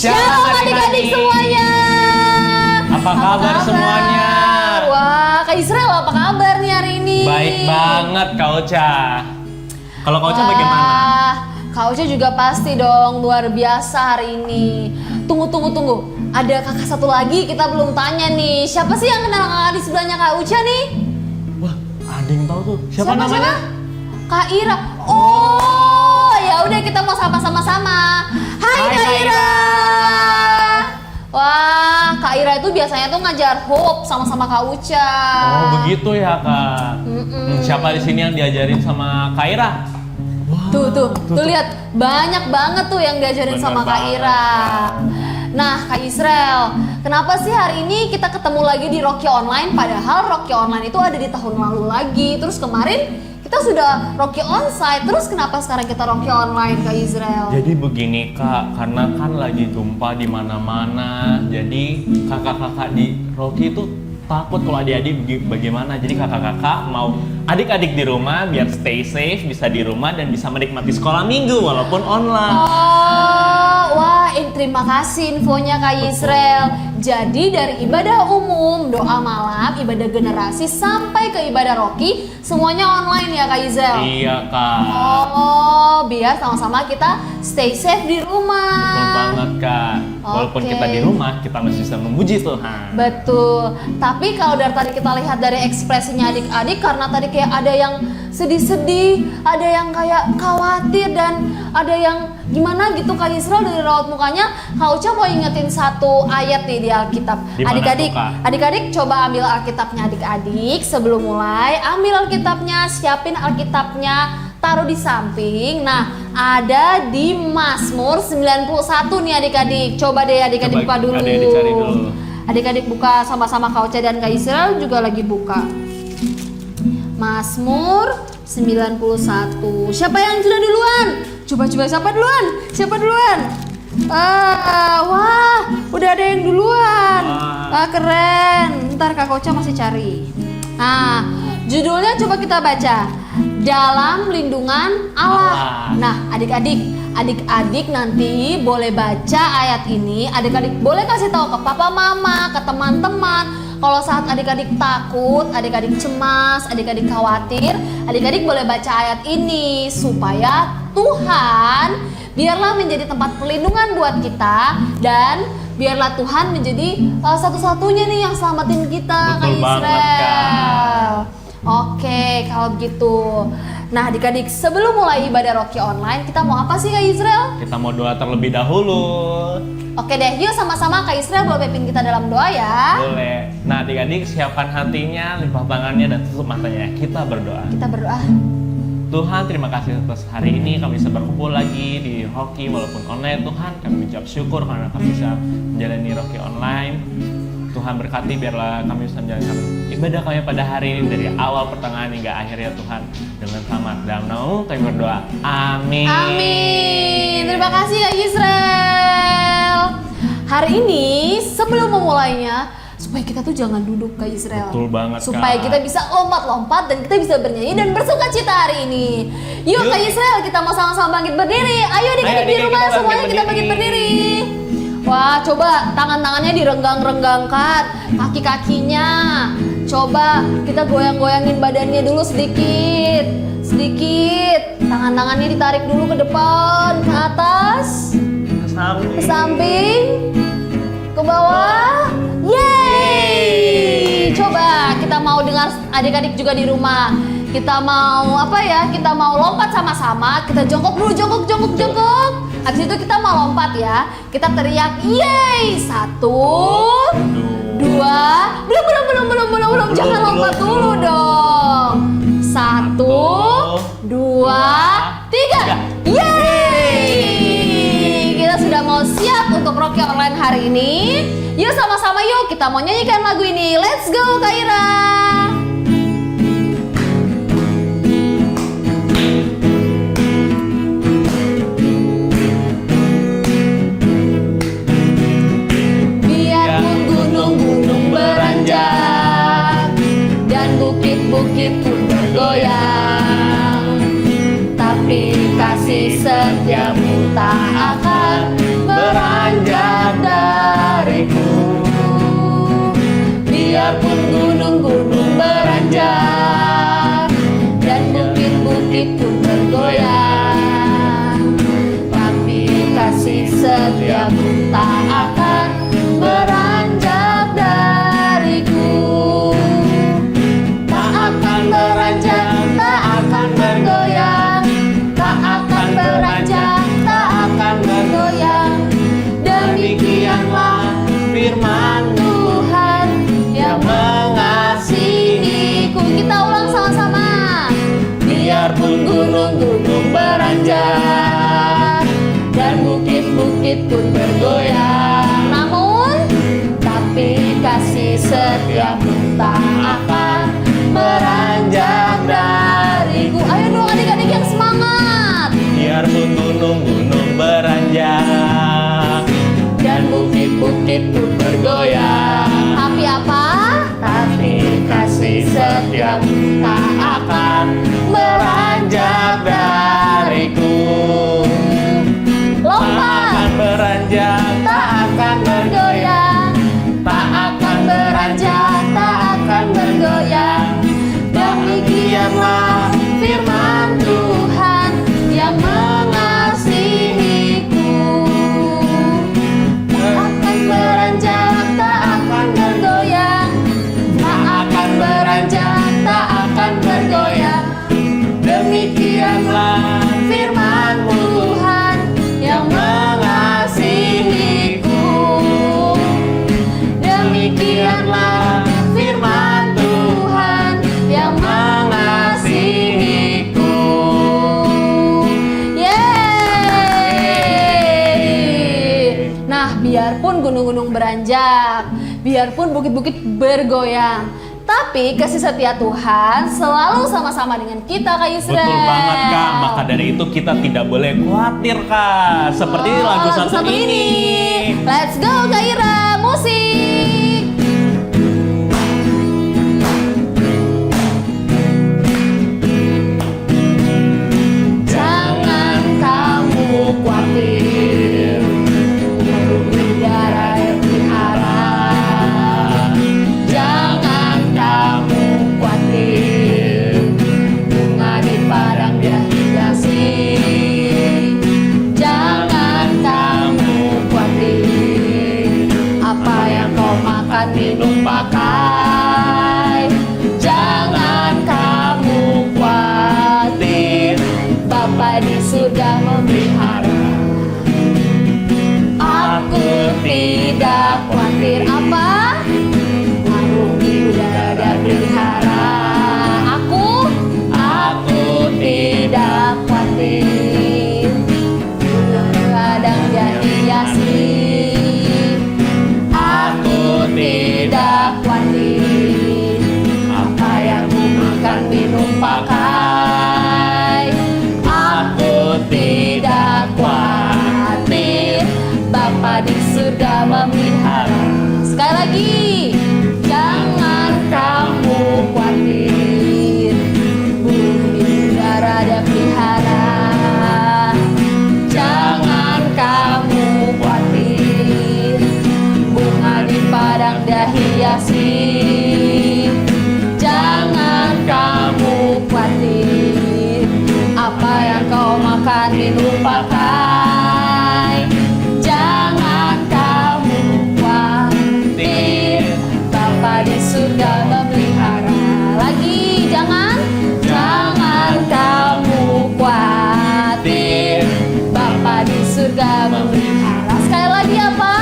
Shalom adik-adik semuanya. Apa kabar semuanya? Wah, Kak Israel apa kabar nih hari ini? Baik banget Kak Ocha. Kalau Kak Ocha bagaimana? Kak Ocha juga pasti dong luar biasa hari ini. Tunggu. Ada kakak satu lagi kita belum tanya nih. Siapa sih yang kenal kakak di sebelahnya Kak Ocha nih? Wah, ada yang tahu tuh. Siapa namanya? Kak Ira. Oh, ya udah kita mau sama-sama. Hai Kak Ira. Wah, Kak Ira itu biasanya tuh ngajar Hope sama-sama Kak Uca. Oh, begitu ya Kak. Siapa di sini yang diajarin sama Kak Ira? Wow, Tuh lihat banyak banget tuh yang diajarin Bener sama Kak banget, Ira. Kak. Nah, Kak Israel, kenapa sih hari ini kita ketemu lagi di Rocky Online? Padahal Rocky Online itu ada di tahun lalu lagi. Terus kemarin kita sudah Rocky Onsite. Terus kenapa sekarang kita Rocky Online, Kak Israel? Jadi begini Kak, karena kan lagi jumpa di mana-mana. Jadi kakak-kakak di Rocky itu takut kalau adik-adik bagaimana. Jadi kakak-kakak mau adik-adik di rumah biar stay safe, bisa di rumah dan bisa menikmati sekolah minggu walaupun online. Terima kasih infonya Kak Israel. Jadi dari ibadah umum, doa malam, ibadah generasi sampai ke ibadah Rocky semuanya online ya Kak Israel? Iya Kak. Oh, biar sama-sama kita stay safe di rumah. Betul banget Kak. Walaupun Oke. kita di rumah, kita masih bisa memuji Tuhan. Betul. Tapi kalau dari tadi kita lihat dari ekspresinya adik-adik, karena tadi kayak ada yang sedih-sedih, ada yang kayak khawatir, dan ada yang gimana gitu Kak Israel dari raut mukanya. Kak Uca mau ingetin satu ayat nih di Alkitab. Di mana Adik-adik, tuh, Kak? adik-adik coba ambil Alkitabnya adik-adik sebelum mulai. Ambil Alkitabnya, siapin Alkitabnya, taruh di samping. Nah, ada di Mazmur 91 nih adik-adik. Coba deh adik-adik buka dulu. Adik-adik cari dulu. Adik-adik buka sama-sama Kak Ocha dan Kak Israel juga lagi buka. Mazmur 91. Siapa yang sudah duluan? Coba siapa duluan? Siapa duluan? Wah, udah ada yang duluan. Wah. Keren. Ntar Kak Ocha masih cari. Nah, judulnya coba kita baca. Dalam lindungan Allah. Nah, adik-adik nanti boleh baca ayat ini. Adik-adik boleh kasih tahu ke papa mama, ke teman-teman. Kalau saat adik-adik takut, adik-adik cemas, adik-adik khawatir, adik-adik boleh baca ayat ini supaya Tuhan biarlah menjadi tempat perlindungan buat kita, dan biarlah Tuhan menjadi satu-satunya nih yang selamatin kita. Betul Kak banget, Israel. Oke, kalau gitu. Nah, adik-adik, sebelum mulai ibadah Rocky Online, kita mau apa sih Kak Israel? Kita mau doa terlebih dahulu. Oke deh, yuk sama-sama Kak Israel boleh pimpin kita dalam doa ya. Boleh. Nah adik-adik siapkan hatinya, lipat tangannya dan tutup matanya. Kita berdoa. Kita berdoa. Tuhan, terima kasih atas hari ini kami bisa berkumpul lagi di Rocky walaupun online. Tuhan, kami mengucap syukur karena kami bisa menjalani Rocky online. Tuhan berkati biarlah kami bisa menjalankan ibadah kami pada hari ini dari awal pertengahan hingga akhir ya Tuhan dengan selamat. Dalam namamu kami berdoa. Amin. Amin. Terima kasih Kak Israel. Hari ini sebelum memulainya, supaya kita tuh jangan duduk Kak Israel. Betul banget, supaya Kak. kita bisa lompat-lompat dan kita bisa bernyanyi dan bersuka cita hari ini. Yuk Kak Israel, kita mau sama-sama bangkit berdiri. Ayo adik-adik di rumah semuanya kita bangkit berdiri. Wah, coba tangan-tangannya direnggang-renggangkan, kaki-kakinya. Coba kita goyang-goyangin badannya dulu sedikit. Tangan-tangannya ditarik dulu ke depan, ke atas, ke samping, ke bawah. Yeay! Coba kita mau dengar adik-adik juga di rumah. Kita mau apa ya? Kita mau lompat sama-sama. Kita jongkok dulu, jongkok. Habis itu kita mau lompat ya. Kita teriak, yeay! 1, 2, belum. Jangan lompat dulu dong. 1, 2, 3. Yeay! Kita sudah mau siap untuk Rocky Online hari ini. Yuk sama-sama yuk kita mau nyanyikan lagu ini. Let's go Kak Ira. Biarpun gunung-gunung beranjak dan bukit-bukit pun bergoyang, tapi kasih setiamu tak akan beranjak. kasih setiamu tak akan beranjak dariku. Tak akan beranjak, tak akan bergoyang. Tak akan beranjak, tak akan bergoyang. Demikianlah firman Tuhan yang mengasihiku. Kita ulang sama-sama. Biarpun gunung-gunung beranjak dan bukit-bukit pun bergoyang, namun tapi kasih setiamu tak akan beranjak dariku. Ayo dong adik-adik yang semangat. Biarpun gunung-gunung beranjak Dan bukit-bukit pun bergoyang, tapi apa? Tapi kasih setiamu tak akan beranjak dariku. tak Lompat, akan beranjak, tak akan bergoyang. Tak akan beranjak, tak akan bergoyang. Demikianlah firman Tuhan yang mengasihiku. Tak akan beranjak, tak akan bergoyang. Tak akan beranjak, tak akan bergoyang. Demikianlah firman Tuhan yang mengasihiku. Demikianlah firman Tuhan yang mengasihiku. Yeay! Nah, biarpun gunung-gunung beranjak, biarpun bukit-bukit bergoyang, tapi kasih setia Tuhan selalu sama-sama dengan kita, Kak Yusrel. Betul banget Kak, maka dari itu kita tidak boleh khawatir Kak. Seperti lagu satu ini. Let's go Kak Ira, musik. Jangan kamu khawatir, burung darah yang pelihara. Jangan kamu khawatir, bunga di padang dia hiasi. Jangan kamu khawatir, apa yang kau makan minum pakai. Jangan kamu khawatir, Bapa di surga memelihara. Aku tidak khawatir apa? Burung di udara dia pelihara. Aku tidak khawatir, kadang dia hiasi. Aku tidak khawatir, apa yang ku makan minum pakai. Aku tidak khawatir, Bapa di surga memelihara. Sekali lagi, jangan kamu khawatir, burung di udara dia pelihara. Jangan kamu khawatir, bunga di padang dia hiasi. Jangan kamu khawatir, apa yang kau makan minum pakai. Jangan kamu khawatir, Bapa di surga memelihara. Lagi, jangan kamu khawatir, Bapa di surga memelihara. Sekali lagi apa?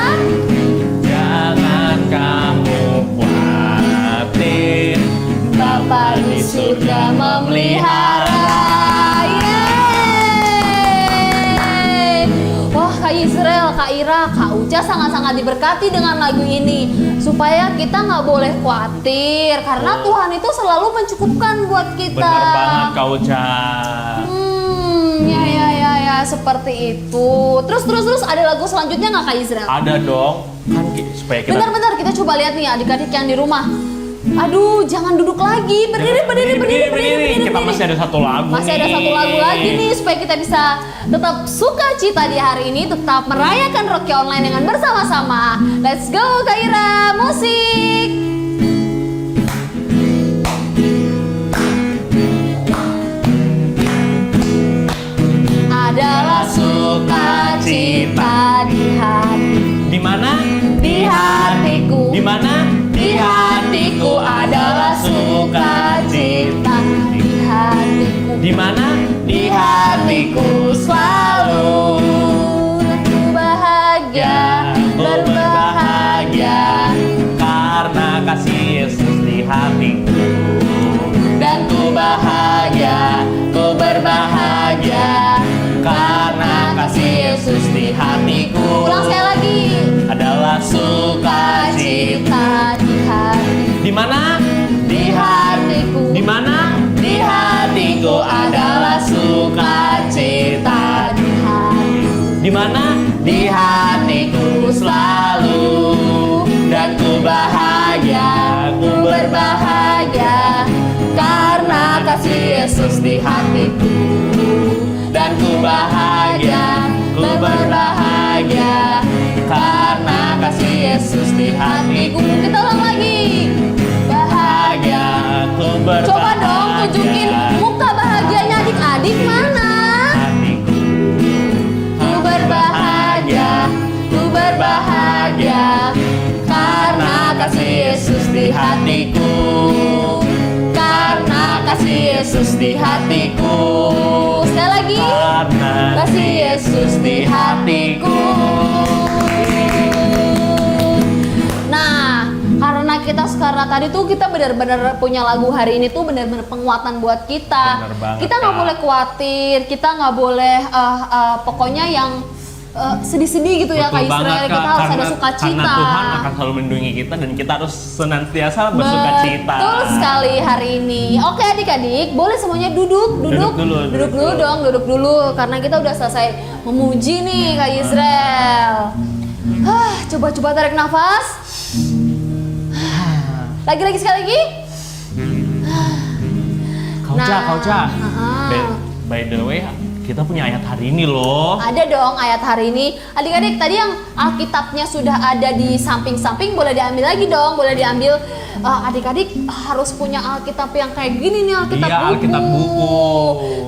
Jangan kamu khawatir, Bapa di surga memelihara. Yeay! Wah, Kak Yusrel, Kak Ira, Kak Uca sangat-sangat diberkati dengan lagu ini. Supaya kita nggak boleh khawatir, karena Tuhan itu selalu mencukupkan buat kita. bener banget Kak Uca. Ya, seperti itu. Terus ada lagu selanjutnya nggak Kak Yusrel? Ada dong, kan supaya kita Bentar, kita coba lihat nih adik-adik yang di rumah. Aduh, jangan duduk lagi. Berdiri. Kita masih ada satu lagu Masih ada satu lagu lagi nih supaya kita bisa tetap sukacita di hari ini, tetap merayakan Rocky Online dengan bersama-sama. Let's go Kak Ira, musik. Adalah sukacita mana? Di hatiku selalu. Ku bahagia, berbahagia karena kasih Yesus di hatiku. Dan ku bahagia, ku berbahagia karena kasih Yesus di hatiku. Ulang sekali lagi. Adalah sukacita di hati. di mana? Di hatiku. Di mana? Di hatiku adalah sukacita. Di hati. Di mana? Di hatiku selalu. Dan ku bahagia, ku berbahagia karena kasih Yesus di hatiku. Dan ku bahagia, ku berbahagia karena kasih Yesus di hatiku. Kita ulang lagi. Bahagia, ku berbahagia. Coba dong tunjukin muka bahagianya adik-adik mana? Hatiku, Ku berbahagia, ku berbahagia karena kasih Yesus di hatiku. Karena kasih Yesus di hatiku. Sekali lagi. karena Kasih Yesus di hatiku. Nah, karena tadi tuh kita benar-benar punya lagu hari ini tuh benar-benar penguatan buat kita. Bener banget, Kita nggak Kak. boleh khawatir, kita nggak boleh pokoknya yang sedih-sedih gitu ya Kak Betul banget, Israel. Kak. Kita harus ada Karena sukacita. Tuhan akan selalu melindungi kita dan kita harus senantiasa bersukacita. Betul sekali hari ini. Oke adik-adik, boleh semuanya duduk Duduk dulu karena kita udah selesai memuji nih Kak Israel. Coba tarik nafas. Lagi sekali lagi. Kauca. Nah, By the way, kita punya ayat hari ini loh. ada dong ayat hari ini. Adik-adik tadi yang Alkitabnya sudah ada di samping-samping boleh diambil lagi dong, boleh diambil. Adik-adik harus punya Alkitab yang kayak gini nih, Alkitab Iya, buku. Alkitab buku.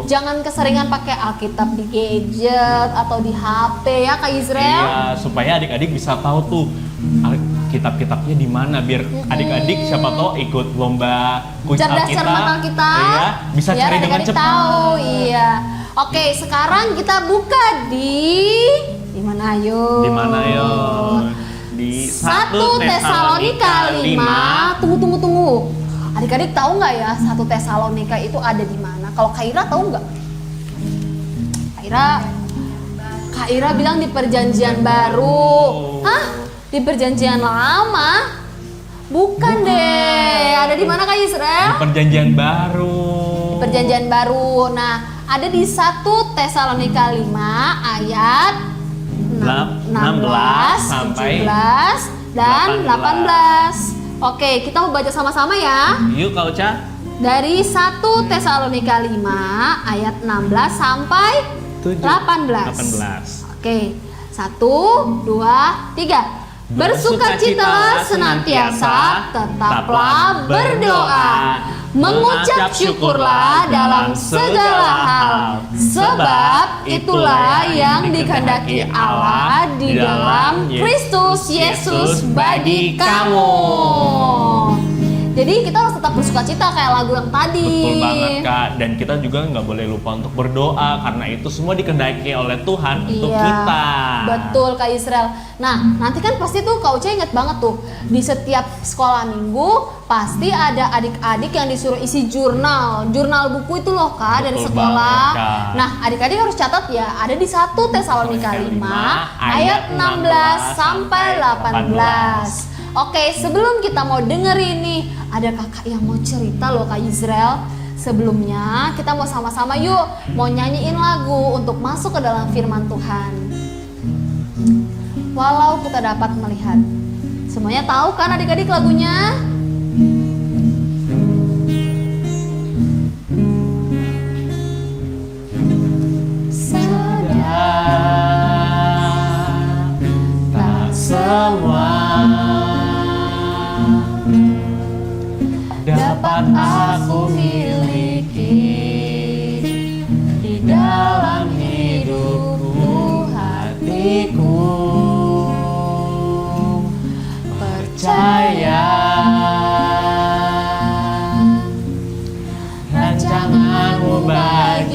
Jangan keseringan pakai Alkitab di gadget atau di HP ya Kak Israel. Iya, supaya adik-adik bisa tahu tuh kitab-kitabnya di mana biar adik-adik siapa tahu ikut lomba kuis Cerdas Alkitab. cermat Alkitab. Iya, bisa Biar cari dengan adik-adik cepat. tahu, iya. Oke, sekarang kita buka di mana ayo? Di mana yo? Di 1 Tesalonika 5. Tunggu. Adik-adik tahu nggak ya 1 Tesalonika itu ada di mana? Kalau Kaira tahu nggak? Kaira bilang di Perjanjian Baru. Hah? Di Perjanjian Lama? Bukan deh. Ada di mana Kak Israel? Di Perjanjian Baru. Di Perjanjian Baru. Nah, ada di 1 Tesalonika 5 ayat 16 sampai 17 dan 18. Oke, kita mau baca sama-sama ya. Yuk Kauca. Dari 1 Tesalonika 5 ayat 16 sampai 18. Oke. 1 2 3. Bersukacitalah senantiasa, tetaplah berdoa, mengucap syukurlah dalam segala hal, sebab itulah yang dikehendaki Allah di dalam Kristus Yesus bagi kamu. Jadi kita harus tetap bersukacita kayak lagu yang tadi. Betul banget Kak, dan kita juga nggak boleh lupa untuk berdoa karena itu semua dikehendaki oleh Tuhan untuk kita. Betul Kak Israel. Nah, nanti kan pasti tuh Kak Uca inget banget tuh di setiap sekolah minggu pasti ada adik-adik yang disuruh isi jurnal buku itu loh Kak dari Betul sekolah. banget, Kak. Nah, adik-adik harus catat ya, ada di 1 Tesalonika 5 ayat 16 sampai 18. Oke, sebelum kita mau dengerin nih, ada kakak yang mau cerita loh Kak Israel. Sebelumnya kita mau sama-sama yuk mau nyanyiin lagu untuk masuk ke dalam firman Tuhan. Walau kita dapat melihat. Semuanya tahu kan adik-adik lagunya? Sadar tak semua dapat aku miliki di dalam hidupku, hatiku percaya rancanganmu bagi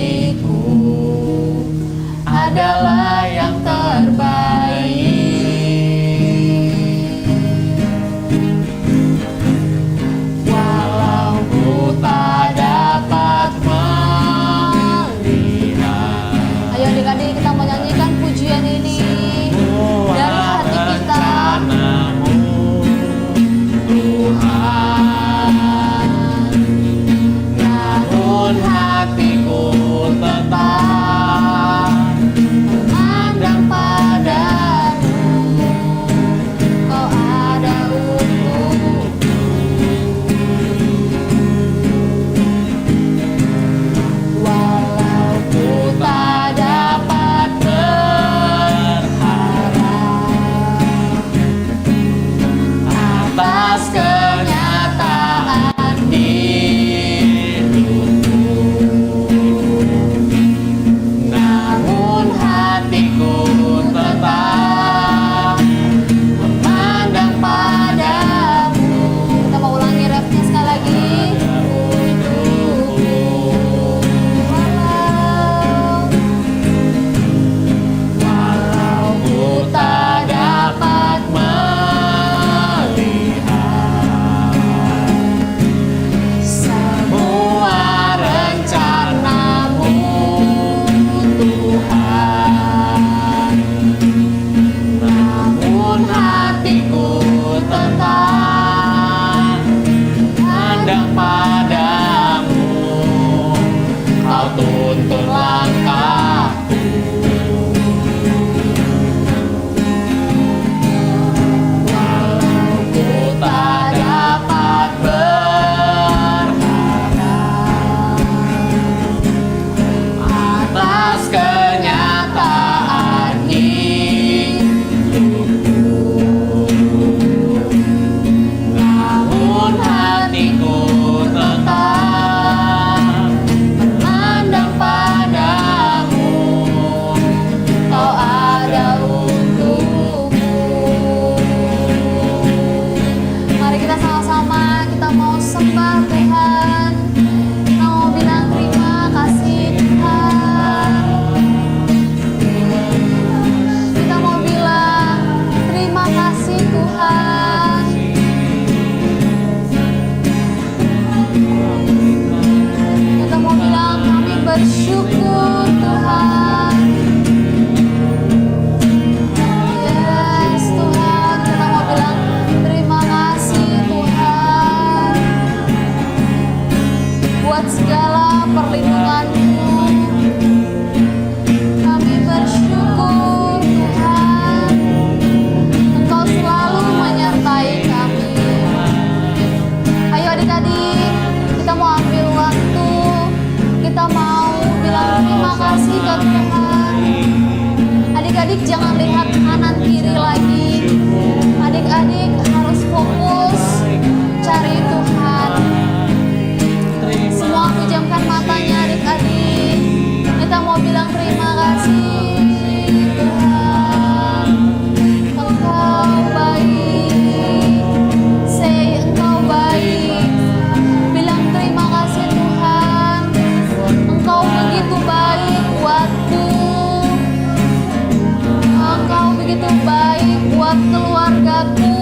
buat keluargaku.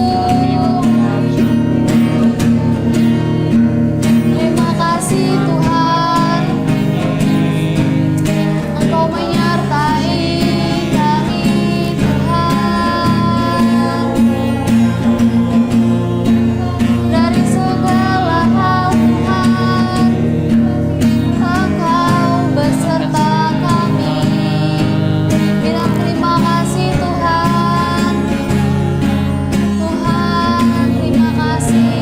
Terima kasih Tuhan, Engkau menyertai kami Tuhan. Dari segala hal Tuhan, Engkau beserta kami. Bilang terima kasih Tuhan. Tuhan, terima kasih.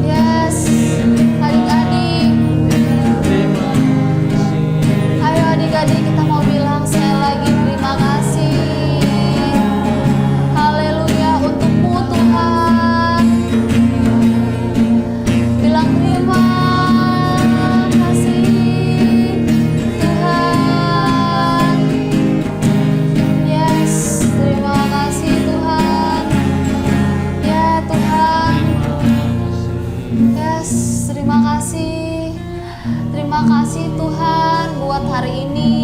Yes, adik-adik. Ayo adik-adik, kita mau bilang sekali lagi terima kasih. Haleluya untukmu Tuhan. Bilang terima kasih Tuhan. Yes, terima kasih Tuhan. Ya Tuhan. Yes, terima kasih. Terima kasih Tuhan buat hari ini.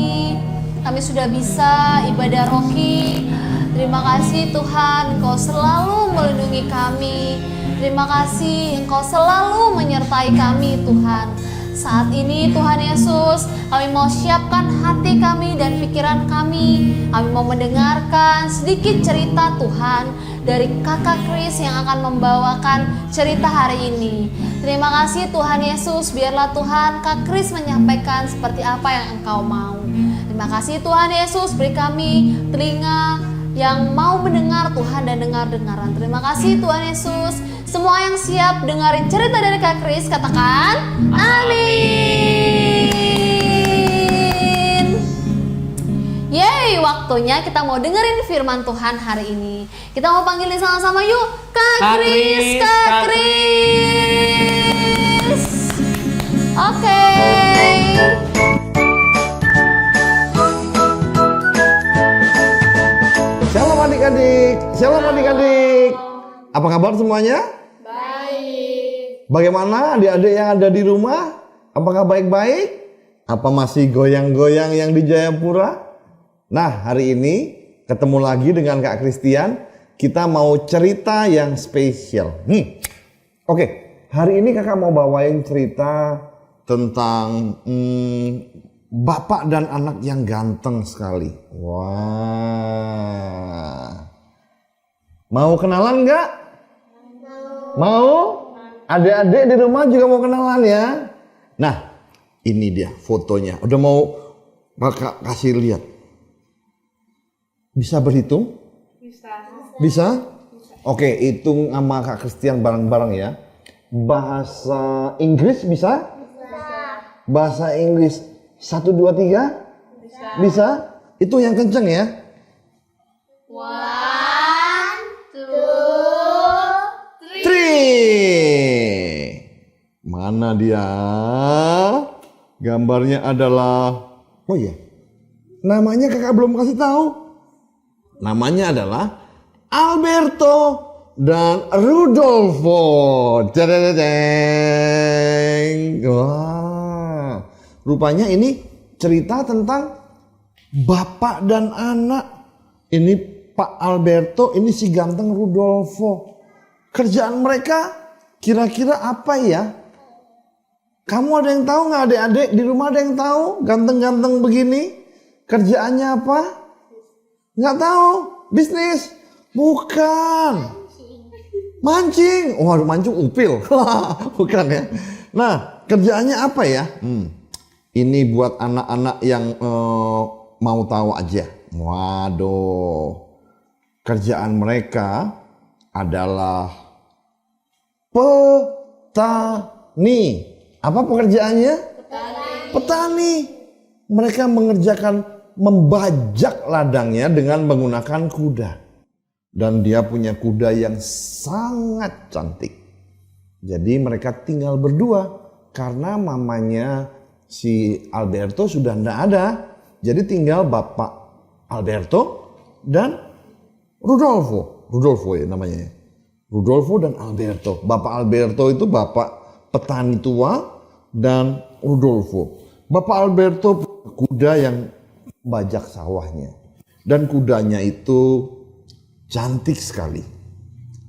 Kami sudah bisa ibadah rohani. Terima kasih Tuhan, Engkau selalu melindungi kami. Terima kasih Engkau selalu menyertai kami Tuhan. Saat ini Tuhan Yesus, kami mau siapkan hati kami dan pikiran kami. Kami mau mendengarkan sedikit cerita Tuhan dari Kakak Kris yang akan membawakan cerita hari ini. Terima kasih Tuhan Yesus, biarlah Tuhan Kak Kris menyampaikan seperti apa yang Engkau mau. Terima kasih Tuhan Yesus, beri kami telinga yang mau mendengar Tuhan dan dengar-dengaran. Terima kasih Tuhan Yesus. Semua yang siap dengerin cerita dari Kak Kris, katakan amin. Yeay, waktunya kita mau dengerin firman Tuhan hari ini. Kita mau panggilin sama-sama yuk, Kak Kris, Kak Kris. Oke. Shalom adik-adik, shalom adik-adik. Apa kabar semuanya? Baik. Bagaimana adik-adik yang ada di rumah? Apakah baik-baik? Apa masih goyang-goyang yang di Jayapura? Nah, hari ini ketemu lagi dengan Kak Christian. Kita mau cerita yang spesial. Oke, hari ini kakak mau bawain cerita tentang bapak dan anak yang ganteng sekali. Wah. Mau kenalan nggak? Mau? Adik-adik di rumah juga mau kenalan ya? Nah, ini dia fotonya. Udah mau kakak kasih lihat. Bisa berhitung? Bisa? Oke, hitung sama Kak Christian bareng-bareng ya. Bahasa Inggris bisa? Bahasa Inggris 1, 2, 3? Bisa? Itu yang kenceng ya? 1, 2, 3. Mana dia? Gambarnya adalah, oh iya, namanya kakak belum kasih tahu. Namanya adalah Alberto dan Rudolfo. Dadadadeng. Wah, rupanya ini cerita tentang bapak dan anak. Ini Pak Alberto, ini si ganteng Rudolfo. Kerjaan mereka kira-kira apa ya? Kamu ada yang tahu nggak adik-adik? Di rumah ada yang tahu? Ganteng-ganteng begini kerjaannya apa? Nggak tahu? Bisnis? Bukan. Mancing. Wah, mancing upil. Bukan ya. Nah, kerjaannya apa ya? Ini buat anak-anak yang mau tahu aja. Waduh. Kerjaan mereka adalah petani. Apa pekerjaannya? Petani. Mereka membajak ladangnya dengan menggunakan kuda. Dan dia punya kuda yang sangat cantik. Jadi mereka tinggal berdua. Karena mamanya si Alberto sudah tidak ada. Jadi tinggal bapak Alberto dan Rudolfo. Rudolfo ya namanya. Rudolfo dan Alberto. Bapak Alberto itu bapak petani tua. Dan Rudolfo. Bapak Alberto kuda yang bajak sawahnya. Dan kudanya itu cantik sekali.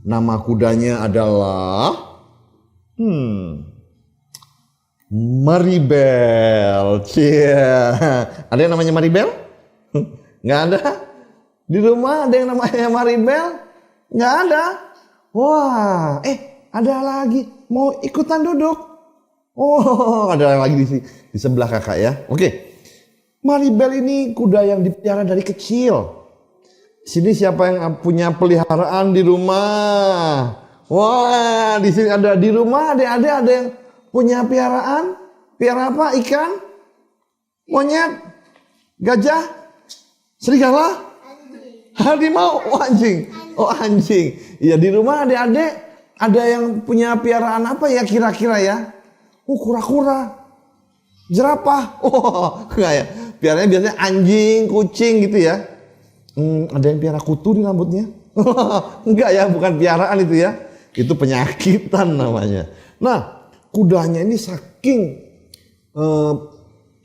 Nama kudanya adalah Maribel. Ada yang namanya Maribel? Nggak ada. Di rumah ada yang namanya Maribel? Nggak ada. Wah, ada lagi. Mau ikutan duduk? Oh, ada lagi di sebelah kakak ya. Oke. Maribel ini kuda yang dipelihara dari kecil. Sini siapa yang punya peliharaan di rumah? Wah, di sini ada di rumah adik-adik ada yang punya piaraan? Piara apa? Ikan? Monyet? Gajah? Serigala? Harimau? Oh, anjing. Oh, anjing. Iya, di rumah adik-adik ada yang punya piaraan apa ya kira-kira ya? Kura-kura. Jerapah. Oh, enggak ya. Piaranya biasanya anjing, kucing gitu ya. Ada yang piara kutu di rambutnya? Enggak ya, bukan piaraan itu ya. Itu penyakitan namanya. Nah, kudanya ini saking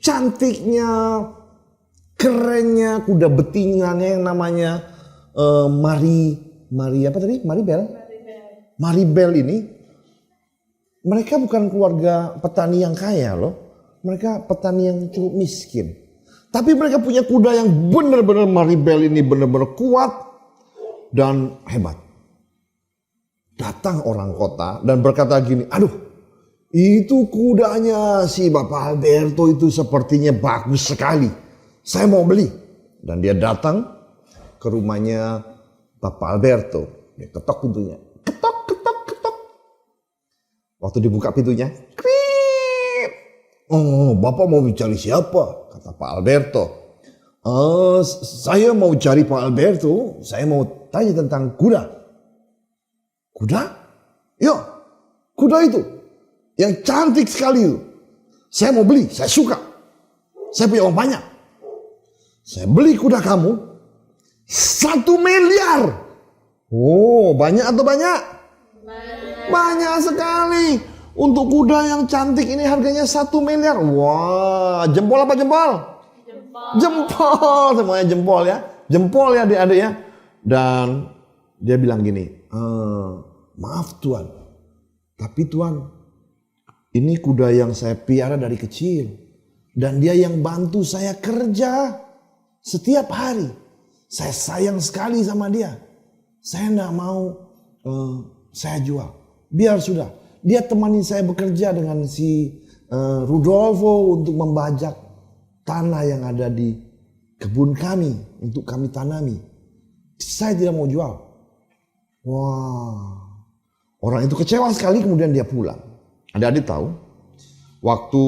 cantiknya, kerennya, kuda betingannya yang namanya Maribel. Maribel ini, mereka bukan keluarga petani yang kaya loh. Mereka petani yang cukup miskin. Tapi mereka punya kuda yang benar-benar Maribel ini benar-benar kuat dan hebat. Datang orang kota dan berkata gini, aduh itu kudanya si Bapak Alberto itu sepertinya bagus sekali. Saya mau beli. Dan dia datang ke rumahnya Bapak Alberto. Dia ketok pintunya. Ketok. Waktu dibuka pintunya, oh, Bapak mau mencari siapa? Kata Pak Alberto. Saya mau cari Pak Alberto. Saya mau tanya tentang kuda. Kuda? Ya, kuda itu. Yang cantik sekali itu. Saya mau beli, saya suka. Saya punya uang banyak. Saya beli kuda kamu 1 miliar. Oh, banyak atau banyak? Banyak sekali. Untuk kuda yang cantik ini harganya 1 miliar. Wah, jempol apa jempol? Jempol. Semuanya jempol ya. Jempol ya adik-adik ya. Dan dia bilang gini, maaf Tuan. Tapi Tuan, ini kuda yang saya piara dari kecil. Dan dia yang bantu saya kerja setiap hari. Saya sayang sekali sama dia. Saya enggak mau saya jual. Biar sudah. Dia temani saya bekerja dengan si Rudolfo untuk membajak tanah yang ada di kebun kami untuk kami tanami. Saya tidak mau jual. Wah, orang itu kecewa sekali kemudian dia pulang. Adik-adik tahu, waktu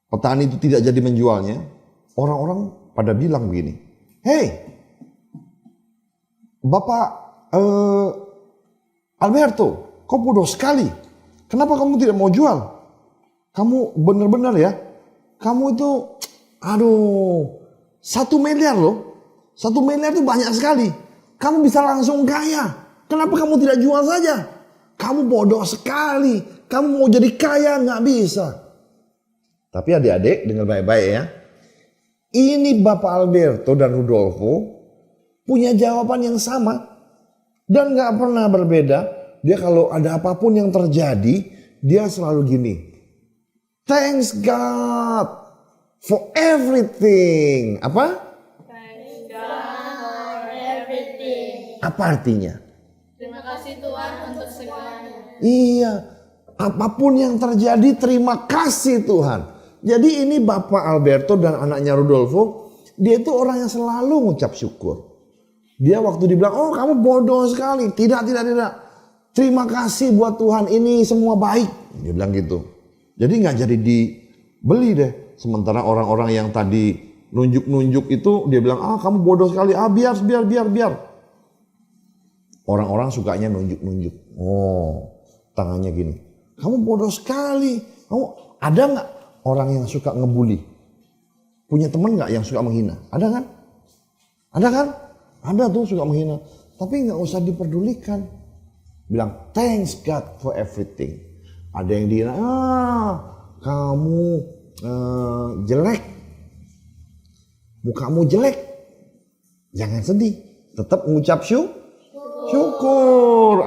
petani itu tidak jadi menjualnya, orang-orang pada bilang begini, "Hei, Bapak Alberto, kau bodoh sekali. Kenapa kamu tidak mau jual? Kamu benar-benar ya, kamu itu, 1 miliar loh. 1 miliar itu banyak sekali. Kamu bisa langsung kaya. Kenapa kamu tidak jual saja? Kamu bodoh sekali. Kamu mau jadi kaya nggak bisa." Tapi adik-adik dengar baik-baik ya. Ini Bapak Alberto dan Rudolfo punya jawaban yang sama. Dan gak pernah berbeda. Dia kalau ada apapun yang terjadi, dia selalu gini. Thanks God for everything. Apa? Thanks God for everything. Apa artinya? Terima kasih Tuhan untuk segalanya. Iya. Apapun yang terjadi, terima kasih Tuhan. Jadi ini Bapak Alberto dan anaknya Rudolfo, dia itu orang yang selalu mengucap syukur. Dia waktu dibilang, oh kamu bodoh sekali. Tidak. Terima kasih buat Tuhan, ini semua baik. Dia bilang gitu. Jadi gak jadi dibeli deh. Sementara orang-orang yang tadi nunjuk-nunjuk itu, dia bilang, kamu bodoh sekali. Biar. Orang-orang sukanya nunjuk-nunjuk. Oh, tangannya gini. Kamu bodoh sekali. Ada gak orang yang suka ngebully? Punya teman gak yang suka menghina? Ada kan? Ada tuh suka menghina. Tapi gak usah diperdulikan. Bilang thanks God for everything. Ada yang dihina, kamu jelek. mukamu jelek, jangan sedih. Tetap mengucap syukur.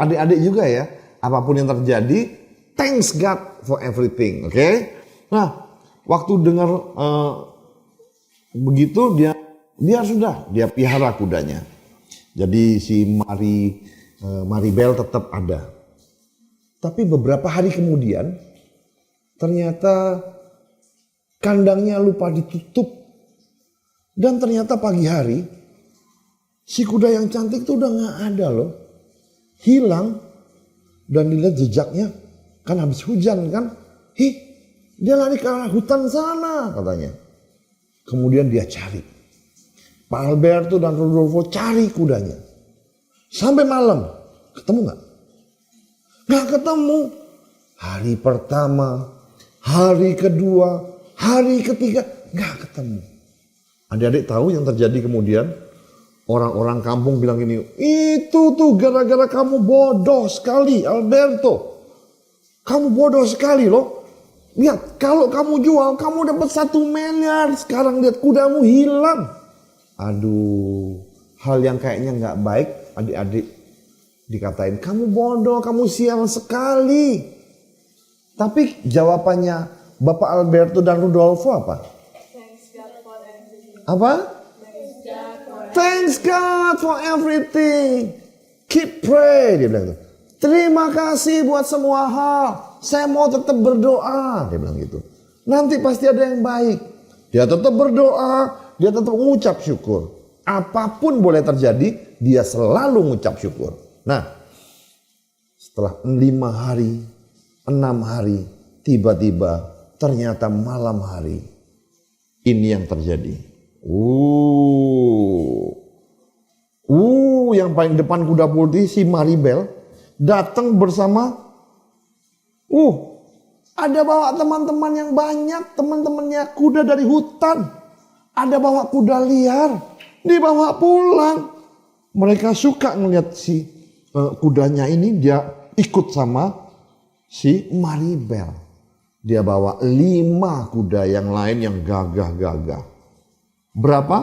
Adik-adik juga ya, apapun yang terjadi, thanks God for everything. Oke? Nah, waktu dengar begitu dia pelihara kudanya. Jadi si Maribel tetap ada. Tapi beberapa hari kemudian ternyata kandangnya lupa ditutup. Dan ternyata pagi hari si kuda yang cantik itu udah gak ada loh. Hilang. Dan dilihat jejaknya. Kan habis hujan kan. Dia lari ke arah hutan sana katanya. Kemudian dia cari. Pak Alberto dan Rodolfo cari kudanya. Sampai malam. Ketemu gak? Gak ketemu. Hari pertama. Hari kedua. Hari ketiga. Gak ketemu. Adik-adik tahu yang terjadi kemudian? Orang-orang kampung bilang gini, itu tuh gara-gara kamu bodoh sekali Alberto. Kamu bodoh sekali loh. Lihat, kalau kamu jual, kamu dapat 1 miliar. Sekarang lihat kudamu hilang. Aduh, hal yang kayaknya nggak baik, adik-adik dikatain, kamu bodoh, kamu sial sekali. Tapi jawabannya Bapak Alberto dan Rodolfo apa? Apa? Thanks God for everything. Keep pray, dia bilang gitu. Terima kasih buat semua hal. Saya mau tetap berdoa, dia bilang gitu. Nanti pasti ada yang baik. Dia tetap berdoa, dia tetap mengucap syukur. Apapun boleh terjadi, dia selalu mengucap syukur. Nah, setelah 5 hari, 6 hari, tiba-tiba ternyata malam hari ini yang terjadi. Yang paling depan kuda putih si Maribel datang bersama ada bawa teman-teman yang banyak, teman-temannya kuda dari hutan. Ada bawa kuda liar, dibawa pulang. Mereka suka ngeliat si kudanya ini, dia ikut sama si Maribel. Dia bawa 5 kuda yang lain yang gagah-gagah. Berapa?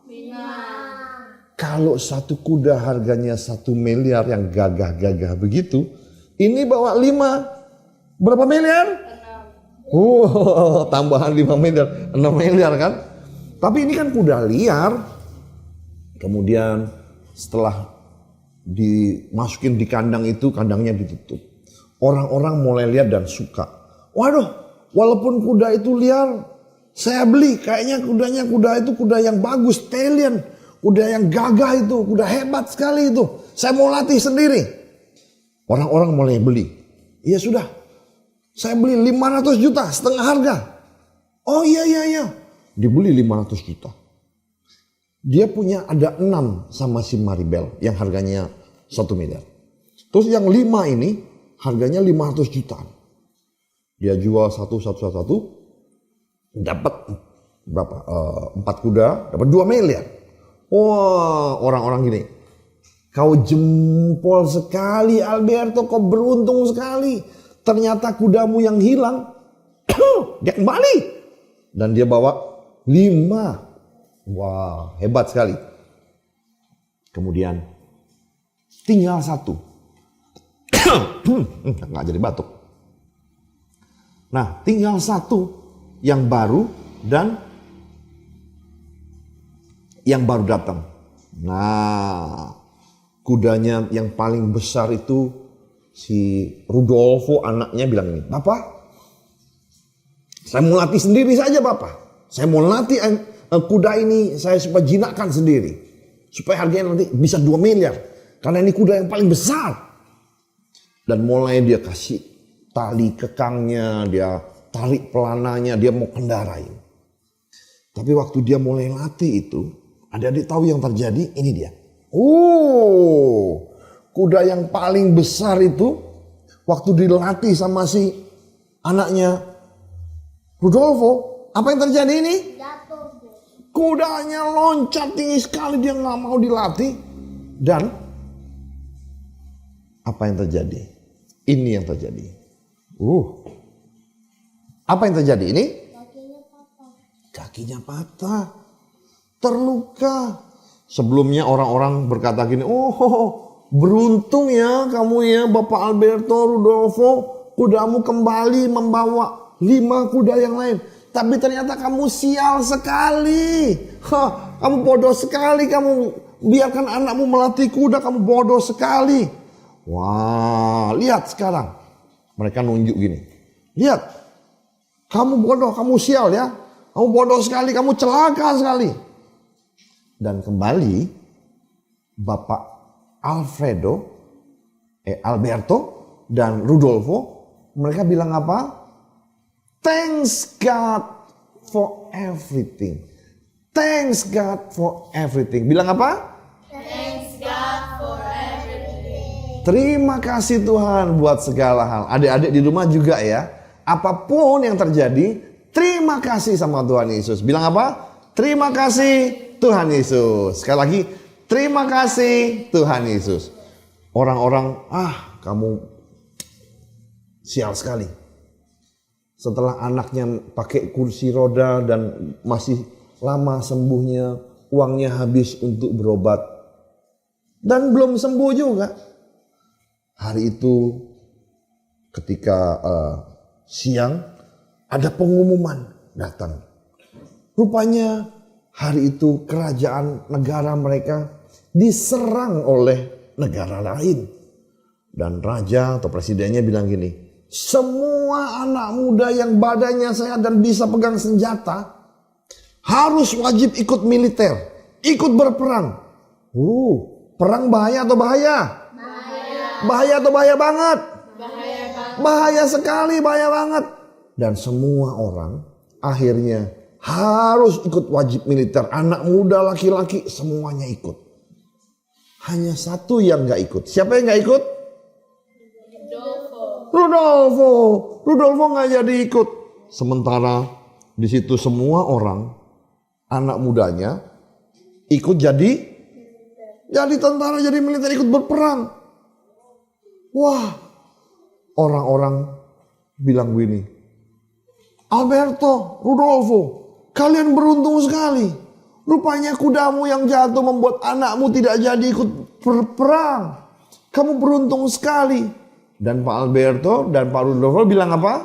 5. Kalau satu kuda harganya 1 miliar yang gagah-gagah begitu, ini bawa 5. Berapa miliar? 6. Tambahan 5 miliar, 6 miliar kan? Tapi ini kan kuda liar. Kemudian setelah dimasukin di kandang itu, kandangnya ditutup. Orang-orang mulai lihat dan suka. Waduh, walaupun kuda itu liar, saya beli, kayaknya kuda itu kuda yang bagus, stallion, kuda yang gagah itu, kuda hebat sekali itu. Saya mau latih sendiri. Orang-orang mulai beli. Iya sudah, saya beli 500 juta, setengah harga. Oh iya. Dibeli 500 juta. Dia punya ada 6 sama si Maribel yang harganya 1 miliar. Terus yang 5 ini harganya 500 jutaan. Dia jual satu. Dapat berapa? 4 kuda, dapat 2 miliar. Wah, orang-orang gini. Kau jempol sekali Alberto, kau beruntung sekali. Ternyata kudamu yang hilang, dia kembali. Dan dia bawa 5. Wah, hebat sekali. Kemudian tinggal 1. Nggak jadi batuk. Nah, tinggal 1 yang baru dan yang baru datang. Nah, kudanya yang paling besar itu si Rodolfo, anaknya bilang ini, Bapak, saya mau latih sendiri saja Bapak. Saya mau latih kuda ini, saya supaya jinakkan sendiri. Supaya harganya nanti bisa 2 miliar. Karena ini kuda yang paling besar. Dan mulai dia kasih tali kekangnya, dia tarik pelananya, dia mau kendarai. Tapi waktu dia mulai latih itu, adik-adik tahu yang terjadi, ini dia. Kuda yang paling besar itu, waktu dilatih sama si anaknya Rodolfo, apa yang terjadi ini? Kudanya loncat tinggi sekali, dia nggak mau dilatih. Dan apa yang terjadi? Ini yang terjadi. Apa yang terjadi ini? Kakinya patah. terluka. Sebelumnya orang-orang berkata gini, oh beruntung ya kamu ya Bapak Alberto Rudolfo, kudamu kembali membawa 5 kuda yang lain. Tapi ternyata kamu sial sekali. Kamu bodoh sekali, kamu biarkan anakmu melatih kuda, kamu bodoh sekali. Wah, lihat sekarang. Mereka nunjuk gini. Lihat, kamu bodoh, kamu sial ya. Kamu bodoh sekali, kamu celaka sekali. Dan kembali Bapak Alberto dan Rudolfo, mereka bilang apa? Thanks God for everything. Thanks God for everything. Bilang apa? Thanks God for everything. Terima kasih Tuhan buat segala hal. Adik-adik di rumah juga ya. Apapun yang terjadi, terima kasih sama Tuhan Yesus. Bilang apa? Terima kasih Tuhan Yesus. Sekali lagi, terima kasih Tuhan Yesus. Orang-orang, kamu sial sekali. Setelah anaknya pakai kursi roda dan masih lama sembuhnya, uangnya habis untuk berobat. Dan belum sembuh juga. Hari itu ketika siang ada pengumuman datang. Rupanya hari itu kerajaan negara mereka diserang oleh negara lain. Dan raja atau presidennya bilang gini, semua anak muda yang badannya sehat dan bisa pegang senjata harus wajib ikut militer, ikut berperang. Perang bahaya atau bahaya? Bahaya atau bahaya banget? Bahaya sekali, bahaya banget. Dan semua orang akhirnya harus ikut wajib militer. Anak muda, laki-laki, semuanya ikut. Hanya satu yang gak ikut. Siapa yang gak ikut? Rudolfo nggak jadi ikut. Sementara di situ semua orang, anak mudanya ikut jadi tentara, jadi militer, ikut berperang. Wah, orang-orang bilang begini, Alberto, Rudolfo, kalian beruntung sekali. Rupanya kudamu yang jatuh membuat anakmu tidak jadi ikut berperang. Kamu beruntung sekali. Dan Pak Alberto dan Pak Rudolfo bilang apa?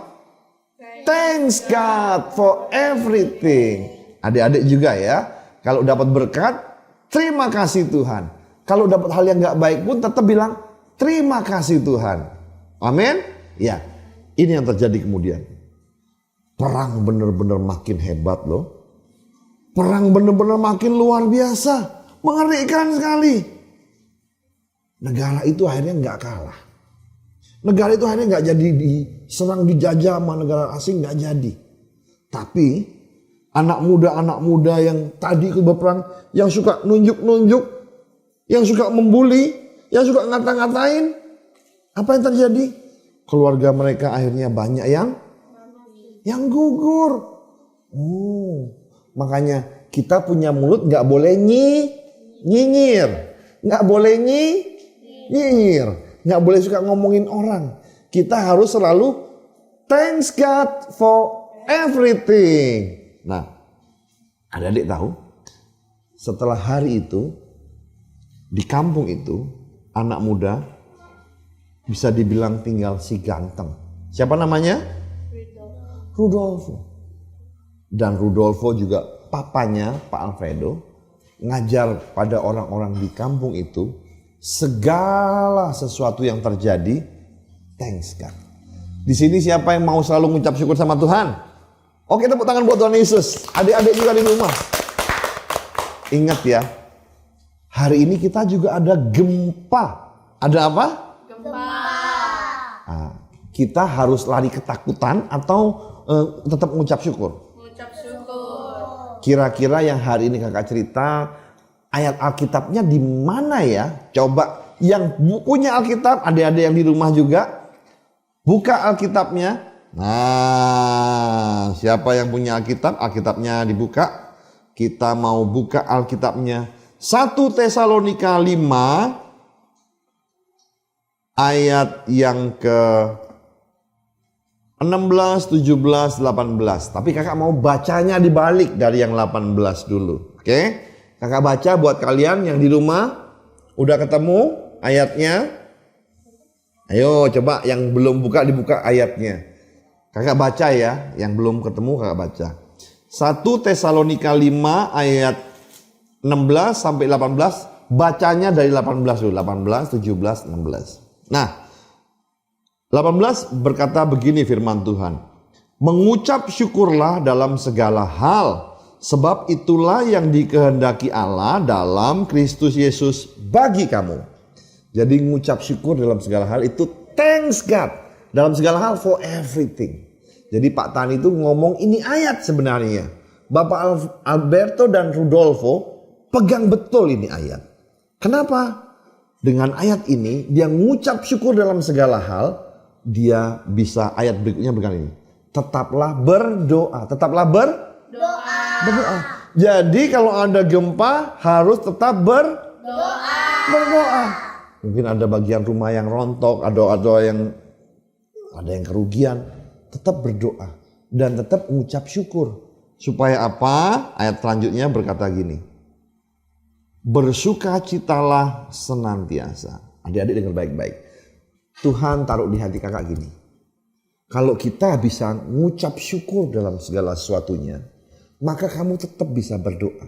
Thanks God for everything. Adik-adik juga ya. Kalau dapat berkat, terima kasih Tuhan. Kalau dapat hal yang gak baik pun tetap bilang terima kasih Tuhan. Amin. Ya, ini yang terjadi kemudian. Perang benar-benar makin hebat loh. Perang benar-benar makin luar biasa. Mengerikan sekali. Negara itu akhirnya gak kalah. Negara itu akhirnya gak jadi diserang, dijajah sama negara asing, gak jadi. Tapi anak muda yang tadi ikut berperang, yang suka nunjuk-nunjuk, yang suka membuli, yang suka ngata-ngatain, apa yang terjadi? Keluarga mereka akhirnya banyak yang gugur. Makanya kita punya mulut gak boleh nyinyir, gak boleh nyinyir. Nggak boleh suka ngomongin orang. Kita harus selalu thanks God for everything. Nah, adik-adik tahu, setelah hari itu, di kampung itu, anak muda bisa dibilang tinggal si ganteng. Siapa namanya? Rudolfo. Dan Rudolfo juga papanya Pak Alfredo ngajar pada orang-orang di kampung itu, segala sesuatu yang terjadi, thanks God. Di sini siapa yang mau selalu mengucap syukur sama Tuhan? Oke, tepuk tangan buat Tuhan Yesus. Adik-adik juga di rumah. Ingat ya, hari ini kita juga ada gempa. Ada apa? Gempa. Nah, kita harus lari ketakutan atau tetap mengucap syukur? Mengucap syukur. Kira-kira yang hari ini kakak cerita, ayat Alkitabnya di mana ya? Coba yang punya Alkitab, adik-adik yang di rumah juga, buka Alkitabnya. Nah, siapa yang punya Alkitab? Alkitabnya dibuka. Kita mau buka Alkitabnya. 1 Tesalonika 5 ayat yang ke 16, 17, 18. Tapi kakak mau bacanya dibalik dari yang 18 dulu. Oke, kakak baca buat kalian yang di rumah. Udah ketemu ayatnya? Ayo coba yang belum buka dibuka ayatnya. Kakak baca ya, yang belum ketemu kakak baca. 1 Tesalonika 5 ayat 16 sampai 18. Bacanya dari 18 dulu, 18, 17, 16. Nah, 18 berkata begini firman Tuhan. Mengucap syukurlah dalam segala hal, sebab itulah yang dikehendaki Allah dalam Kristus Yesus bagi kamu. Jadi mengucap syukur dalam segala hal itu thanks God. Dalam segala hal for everything. Jadi Pak Tani itu ngomong ini ayat sebenarnya. Bapak Alberto dan Rudolfo pegang betul ini ayat. Kenapa? Dengan ayat ini dia mengucap syukur dalam segala hal. Dia bisa ayat berikutnya begini ini. Tetaplah berdoa. Tetaplah berdoa. Jadi kalau ada gempa harus tetap berdoa. Mungkin ada bagian rumah yang rontok, ada yang kerugian, tetap berdoa dan tetap mengucap syukur. Supaya apa? Ayat selanjutnya berkata gini. Bersukacitalah senantiasa. Adik-adik dengar baik-baik. Tuhan taruh di hati kakak gini. Kalau kita bisa mengucap syukur dalam segala sesuatunya, maka kamu tetap bisa berdoa.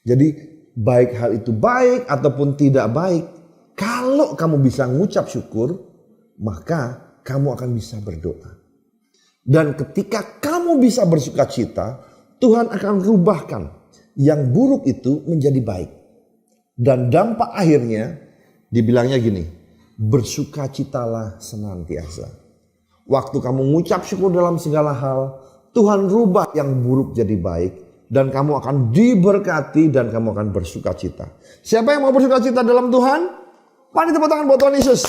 Jadi baik hal itu baik ataupun tidak baik, kalau kamu bisa mengucap syukur, maka kamu akan bisa berdoa. Dan ketika kamu bisa bersukacita, Tuhan akan rubahkan yang buruk itu menjadi baik. Dan dampak akhirnya dibilangnya gini, bersukacitalah senantiasa. Waktu kamu mengucap syukur dalam segala hal, Tuhan rubah yang buruk jadi baik. Dan kamu akan diberkati dan kamu akan bersukacita. Siapa yang mau bersukacita dalam Tuhan? Mari tepuk tangan buat Tuhan Yesus.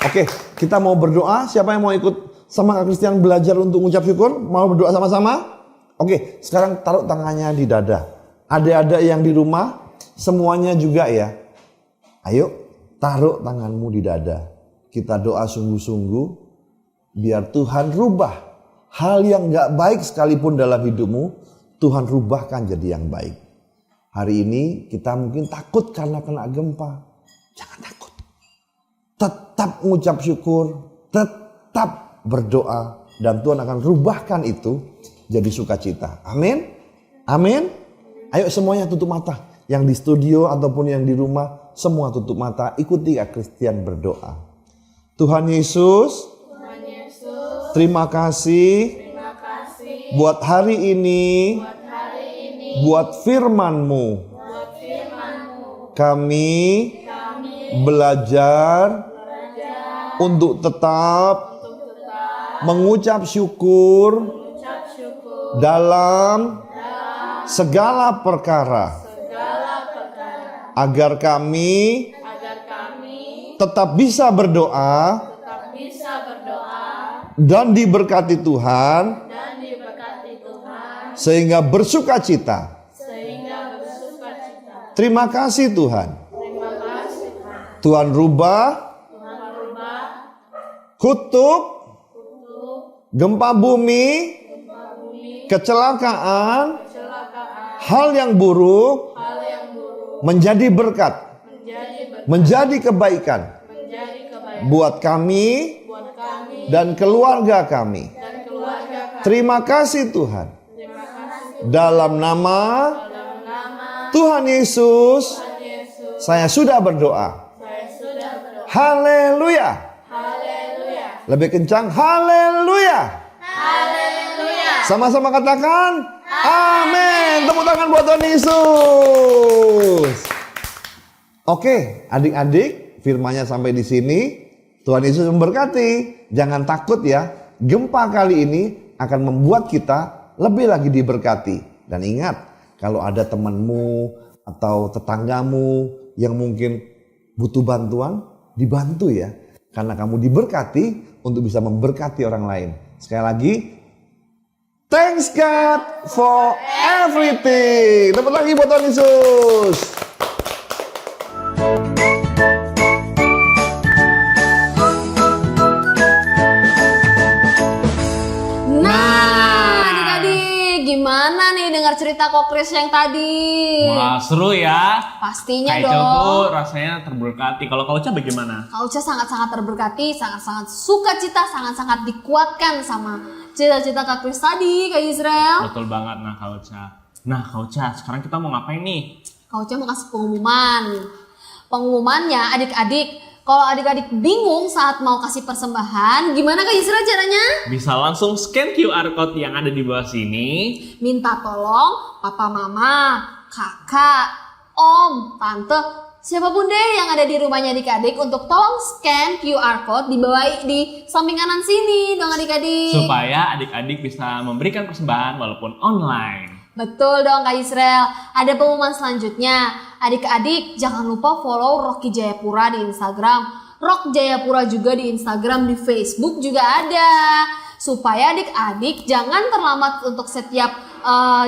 Oke, kita mau berdoa. Siapa yang mau ikut sama Kak Christian belajar untuk mengucap syukur? Mau berdoa sama-sama? Oke, sekarang taruh tangannya di dada. Adik-adik yang di rumah, semuanya juga ya. Ayo, taruh tanganmu di dada. Kita doa sungguh-sungguh. Biar Tuhan rubah. Hal yang gak baik sekalipun dalam hidupmu, Tuhan rubahkan jadi yang baik. Hari ini kita mungkin takut karena kena gempa. Jangan takut. Tetap mengucap syukur, tetap berdoa. Dan Tuhan akan rubahkan itu jadi sukacita. Amin. Amin. Ayo semuanya tutup mata. Yang di studio ataupun yang di rumah, semua tutup mata. Ikuti Kak Christian berdoa. Tuhan Yesus. Terima kasih buat hari ini, buat firman-Mu. Kami belajar untuk tetap mengucap syukur dalam segala perkara. Agar kami tetap bisa berdoa dan diberkati Tuhan, sehingga bersukacita. Terima kasih Tuhan. Tuhan rubah kutuk, gempa bumi, kecelakaan, hal yang buruk menjadi berkat, menjadi kebaikan buat kami dan keluarga kami. Terima kasih Tuhan. Dalam nama Tuhan Yesus, saya sudah berdoa. Haleluya. Lebih kencang, haleluya. Sama-sama katakan, amin. Tepuk tangan buat Tuhan Yesus. Oke, adik-adik, firman-Nya sampai di sini. Tuhan Yesus memberkati. Jangan takut ya. Gempa kali ini akan membuat kita lebih lagi diberkati. Dan ingat, kalau ada temanmu atau tetanggamu yang mungkin butuh bantuan, dibantu ya. Karena kamu diberkati untuk bisa memberkati orang lain. Sekali lagi, thanks God for everything. Tepuk lagi buat Tuhan Yesus. Gimana nih cerita Kokris yang tadi? Wah, seru ya. Pastinya Kak Icel tuh dong. rasanya terberkati. Kalau Kak Uca bagaimana? Kak Uca sangat-sangat terberkati, sangat-sangat sukacita, sangat-sangat dikuatkan sama cita-cita Kak Kris tadi, Kak Israel. Betul banget, nah Kak Uca. Nah Kak Uca, sekarang kita mau ngapain nih? Kak Uca mau kasih pengumuman. Pengumumannya adik-adik, kalau adik-adik bingung saat mau kasih persembahan, gimana Kak Israel caranya? Bisa langsung scan QR code yang ada di bawah sini. Minta tolong papa mama, kakak, om, tante, siapapun deh yang ada di rumahnya adik-adik untuk tolong scan QR code di bawah di samping kanan sini dong adik-adik. Supaya adik-adik bisa memberikan persembahan walaupun online. Betul dong Kak Israel. Ada pengumuman selanjutnya. Adik-adik jangan lupa follow Rocky Jayapura di Instagram. Rock Jayapura juga di Instagram, di Facebook juga ada. Supaya adik-adik jangan terlambat untuk setiap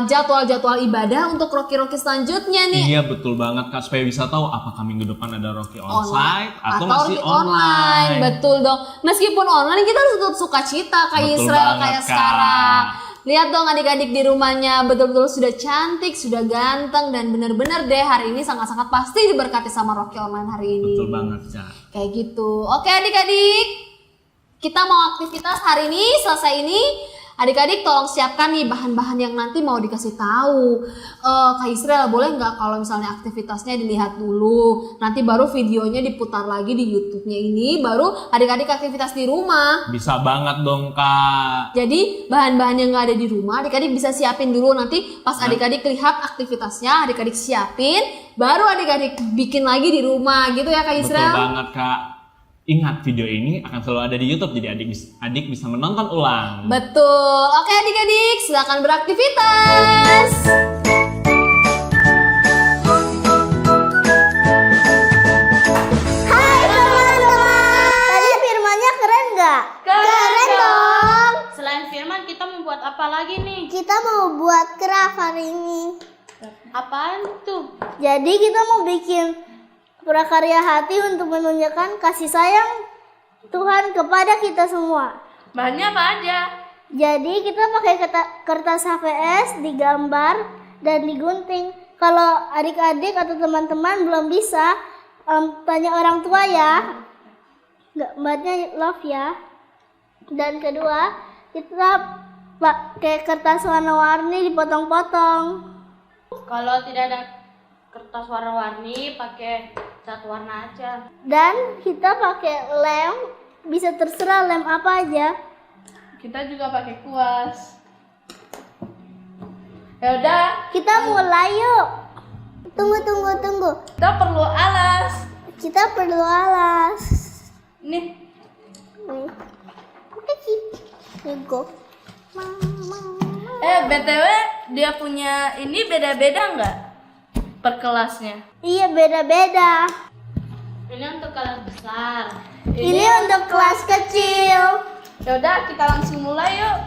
jadwal-jadwal ibadah untuk Rocky-Rocky selanjutnya nih. Iya betul banget Kak, supaya bisa tahu apakah minggu depan ada Rocky onsite atau Rocky masih online. Betul dong. Meskipun online kita harus tetap sukacita Kak Betul Israel banget, kayak Kak. sekarang. Lihat dong adik-adik di rumahnya betul-betul sudah cantik, sudah ganteng, dan bener-bener deh hari ini sangat-sangat pasti diberkati sama Rocky Online hari ini. Betul banget Kak. Kayak gitu. Oke adik-adik, kita mau aktivitas hari ini selesai ini. Adik-adik tolong siapkan nih bahan-bahan yang nanti mau dikasih tahu. Kak Israel boleh nggak kalau misalnya aktivitasnya dilihat dulu, nanti baru videonya diputar lagi di YouTube-nya ini, baru adik-adik aktivitas di rumah. Bisa banget dong Kak. Jadi bahan-bahan yang nggak ada di rumah adik-adik bisa siapin dulu, nanti pas adik-adik lihat aktivitasnya adik-adik siapin, baru adik-adik bikin lagi di rumah gitu ya Kak Betul Israel. banget Kak. Ingat video ini akan selalu ada di YouTube, jadi adik bisa menonton ulang. Betul. Oke adik-adik silakan beraktivitas. Hai teman-teman. Tadi firmannya keren nggak? Keren dong. Selain firman, kita membuat apa lagi nih? Kita mau buat craft hari ini. Apaan tuh? Jadi kita mau bikin prakarya hati untuk menunjukkan kasih sayang Tuhan kepada kita semua. Bahannya apa aja? Jadi kita pakai kertas HVS, digambar dan digunting. Kalau adik-adik atau teman-teman belum bisa, tanya orang tua ya. Gambarnya love ya. Dan kedua, kita pakai kertas warna-warni dipotong-potong. Kalau tidak ada kertas warna-warni, pakai cat warna aja. Dan kita pakai lem, bisa terserah lem apa aja. Kita juga pakai kuas. Ya udah, Kita mulai yuk. Tunggu. kita perlu alas. Kita perlu alas. Nih, Oke sih. Go. BTW dia punya ini beda-beda nggak per kelasnya? Iya beda-beda. Ini untuk kelas besar. Ini untuk kelas kecil. Ya udah, kita langsung mulai yuk.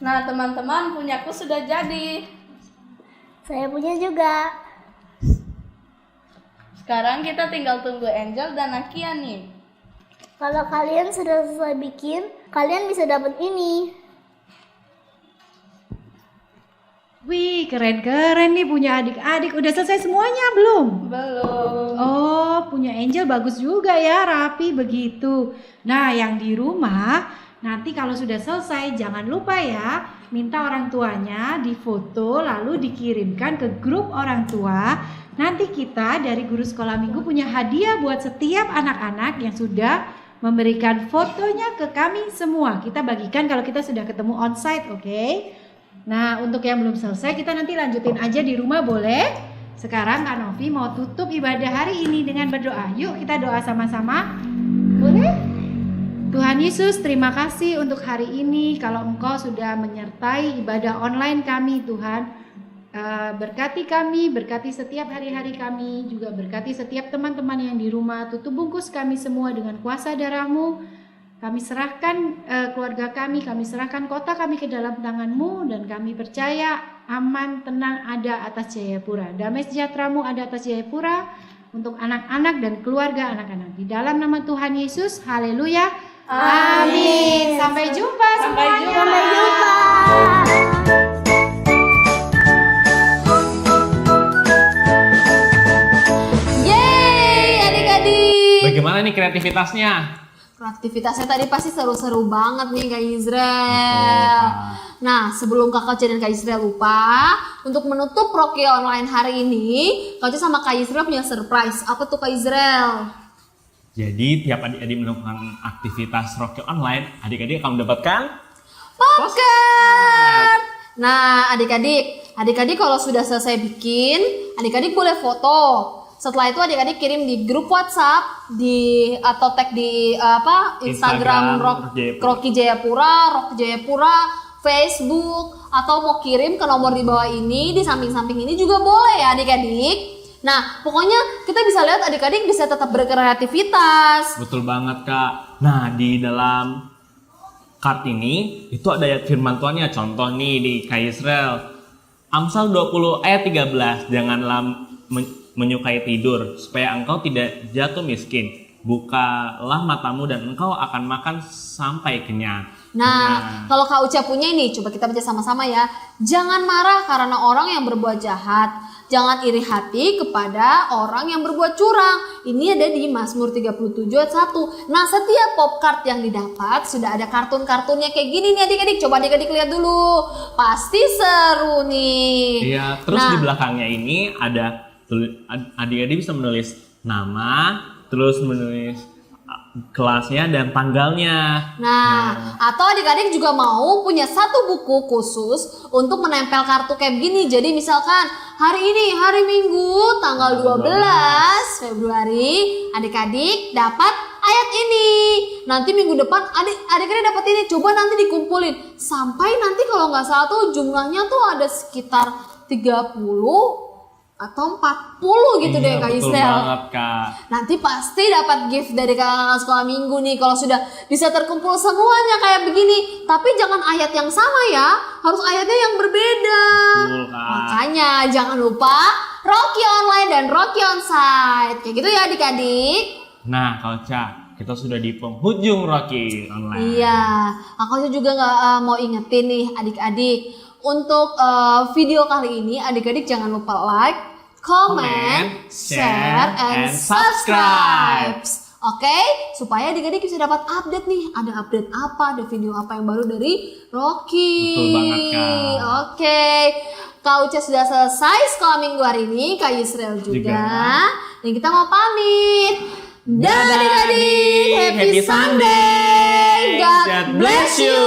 Nah, teman-teman, punyaku sudah jadi. Saya punya juga. Sekarang kita tinggal tunggu Angel dan Akia nih. Kalau kalian sudah selesai bikin, kalian bisa dapat ini. Wih, keren-keren nih punya adik-adik. Udah selesai semuanya belum? Belum. Oh, punya Angel bagus juga ya, rapi begitu. Nah, yang di rumah, nanti kalau sudah selesai jangan lupa ya, minta orang tuanya difoto lalu dikirimkan ke grup orang tua. Nanti kita dari guru sekolah minggu punya hadiah buat setiap anak-anak yang sudah memberikan fotonya ke kami semua. Kita bagikan kalau kita sudah ketemu onsite, oke? Nah, untuk yang belum selesai kita nanti lanjutin aja di rumah boleh? Sekarang Kak Novi mau tutup ibadah hari ini dengan berdoa. Yuk kita doa sama-sama. Boleh? Tuhan Yesus, terima kasih untuk hari ini. Kalau Engkau sudah menyertai ibadah online kami, Tuhan, berkati kami, berkati setiap hari-hari kami, juga berkati setiap teman-teman yang di rumah. Tutup bungkus kami semua dengan kuasa darah-Mu. Kami serahkan keluarga kami serahkan kota kami ke dalam tangan-Mu, dan kami percaya aman, tenang ada atas Jayapura. Damai sejahtera-Mu ada atas Jayapura untuk anak-anak dan keluarga anak-anak. Di dalam nama Tuhan Yesus, haleluya. Amin. Sampai jumpa semuanya. Sampai jumpa. Yeay, adik-adik. Bagaimana nih kreativitasnya? Aktivitasnya tadi pasti seru-seru banget nih Kak Israel. Nah, sebelum Kak Oce dan Kak Israel lupa, untuk menutup Rocky Online hari ini, Kak Oce sama Kak Israel punya surprise. Apa tuh Kak Israel? Jadi tiap adik-adik melakukan aktivitas Rocky Online, adik-adik akan mendapatkan Popcard. Nah, adik-adik kalau sudah selesai bikin, adik-adik boleh foto. Setelah itu adik-adik kirim di grup WhatsApp atau tag di Instagram Rocky Jayapura, Facebook, atau mau kirim ke nomor di bawah ini, di samping-samping ini juga boleh ya adik-adik. Nah, pokoknya kita bisa lihat adik-adik bisa tetap berkreativitas. Betul banget Kak. Nah, di dalam card ini itu ada ayat firman Tuhannya. Contoh nih di Kak Israel, Amsal 20 ayat 13, janganlah menyukai tidur supaya engkau tidak jatuh miskin. Bukalah matamu dan engkau akan makan sampai kenyang. Nah, kalau Kak Uca punya ini, coba kita baca sama-sama ya. Jangan marah karena orang yang berbuat jahat. Jangan iri hati kepada orang yang berbuat curang. Ini ada di Mazmur 37 ayat 1. Nah, setiap popcard yang didapat sudah ada kartun-kartunnya kayak gini nih adik-adik. Coba adik-adik lihat dulu. Pasti seru nih. Iya, terus di belakangnya ini ada adik-adik bisa menulis nama, terus menulis kelasnya dan tanggalnya. Nah, atau adik-adik juga mau punya satu buku khusus untuk menempel kartu kayak gini. Jadi misalkan hari ini, hari Minggu, tanggal 12 Februari, adik-adik dapat ayat ini. Nanti minggu depan adik-adik dapat ini. Coba nanti dikumpulin. Sampai nanti kalau nggak salah tuh jumlahnya tuh ada sekitar 30 atau 40 gitu deh Kak Betul Israel. banget Kak. Nanti pasti dapat gift dari kakak sekolah minggu nih kalau sudah bisa terkumpul semuanya kayak begini. Tapi jangan ayat yang sama ya, harus ayatnya yang berbeda. Betul Kak. Makanya jangan lupa Rocky Online dan Rocky Onsite. Kayak gitu ya adik-adik. Nah Kak Oca, kita sudah di penghujung Rocky Online. Iya, aku juga nggak mau ingetin nih adik-adik. Untuk video kali ini adik-adik jangan lupa like, comment, share, and subscribe. Oke, supaya adik-adik bisa dapat update nih. Ada update apa, ada video apa yang baru dari Rocky. Betul banget Kak. Oke, Kak Uca sudah selesai sekolah minggu hari ini, Kak Yusrel juga. Dan kita mau pamit. Dadah adik-adik, happy Sunday. God bless you.